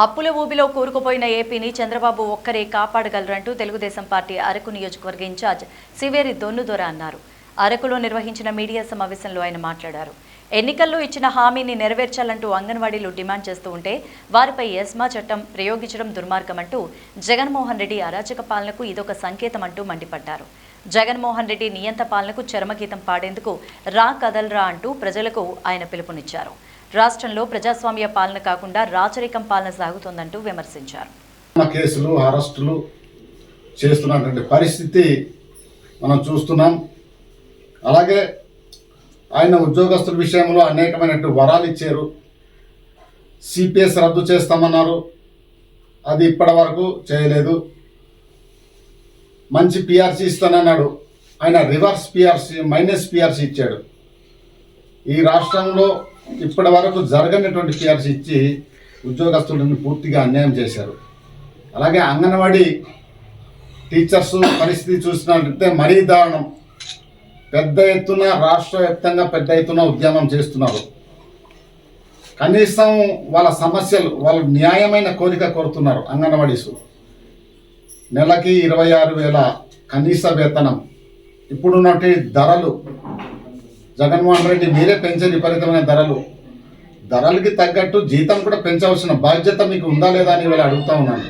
అప్పుల ఊబిలో కూరుకుపోయిన ఏపీని చంద్రబాబు ఒక్కరే కాపాడగలరంటూ తెలుగుదేశం పార్టీ అరకు నియోజకవర్గ ఇన్ఛార్జ్ సివేరి దొన్నుదొర అన్నారు. అరకులో నిర్వహించిన మీడియా సమావేశంలో ఆయన మాట్లాడారు. ఎన్నికల్లో ఇచ్చిన హామీని నెరవేర్చాలంటూ అంగన్వాడీలు డిమాండ్ చేస్తూ ఉంటే వారిపై ఎస్మా చట్టం ప్రయోగించడం దుర్మార్గమంటూ జగన్మోహన్ రెడ్డి అరాచక పాలనకు ఇదొక సంకేతం అంటూ మండిపడ్డారు. జగన్మోహన్ రెడ్డి నియంత పాలనకు చరమగీతం పాడేందుకు రా కదల్రా అంటూ ప్రజలకు ఆయన పిలుపునిచ్చారు. రాష్ట్రంలో ప్రజాస్వామ్య పాలన కాకుండా రాచరికం పాలన సాగుతోందంటూ విమర్శించారు. కేసులు అరెస్టులు చేస్తున్నటువంటి పరిస్థితి మనం చూస్తున్నాం. అలాగే ఆయన ఉద్యోగస్తుల విషయంలో అనేకమైనటువంటి వరాలు ఇచ్చారు. సిపిఎస్ రద్దు చేస్తామన్నారు, అది ఇప్పటి వరకు చేయలేదు. మంచి పిఆర్సీ ఇస్తానన్నాడు, ఆయన రివర్స్ పిఆర్సీ -పిఆర్సీ ఇచ్చాడు. ఈ రాష్ట్రంలో ఇప్పటి వరకు జరగనటువంటి పిఆర్సీ ఇచ్చి ఉద్యోగస్తులను పూర్తిగా అన్యాయం చేశారు. అలాగే అంగన్వాడీ టీచర్స్ పరిస్థితి చూసినట్లయితే మరీ దారుణం. పెద్ద ఎత్తున రాష్ట్ర వ్యాప్తంగా పెద్ద ఎత్తున ఉద్యమం చేస్తున్నారు. కనీసం వాళ్ళ సమస్యలు, వాళ్ళ న్యాయమైన కోరిక కోరుతున్నారు. అంగన్వాడీసు నెలకి 26,000 కనీస వేతనం. ఇప్పుడున్నటువంటి ధరలు జగన్మోహన్ రెడ్డి మీరే పెంచే విపరీతమైన ధరలకి తగ్గట్టు జీతం కూడా పెంచవలసిన బాధ్యత మీకు ఉందా లేదా అని వీళ్ళు అడుగుతా ఉన్నాను.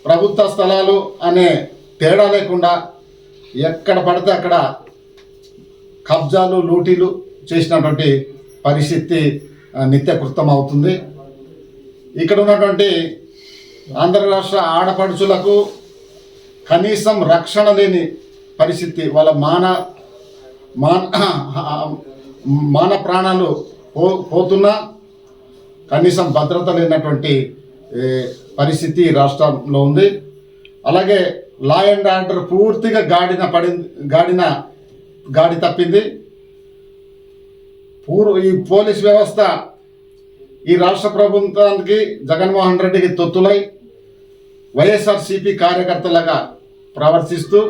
ప్రభుత్వ స్థలాలు అనే తేడా లేకుండా ఎక్కడ పడితే అక్కడ కబ్జాలు లూటీలు చేసినటువంటి పరిస్థితి నిత్యకృతం అవుతుంది. ఇక్కడ ఉన్నటువంటి ఆంధ్ర రాష్ట్ర ఆడపడుచులకు కనీసం రక్షణ లేని పరిస్థితి, వాళ్ళ మాన ప్రాణాలు పోతున్నా కనీసం భద్రత లేనటువంటి పరిస్థితి రాష్ట్రంలో ఉంది. అలాగే లా అండ్ ఆర్డర్ పూర్తిగా గాడి తప్పింది. ఈ పోలీస్ వ్యవస్థ ఈ రాష్ట్ర ప్రభుత్వానికి జగన్మోహన్ రెడ్డికి తొత్తులై వైఎస్ఆర్సీపీ కార్యకర్తలుగా ప్రవర్తిస్తూ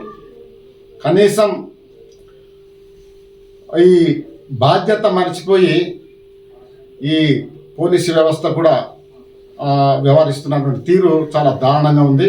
కనీసం ఈ బాధ్యత మర్చిపోయి ఈ పోలీసు వ్యవస్థ కూడా వ్యవహరిస్తున్నటువంటి తీరు చాలా దారుణంగా ఉంది.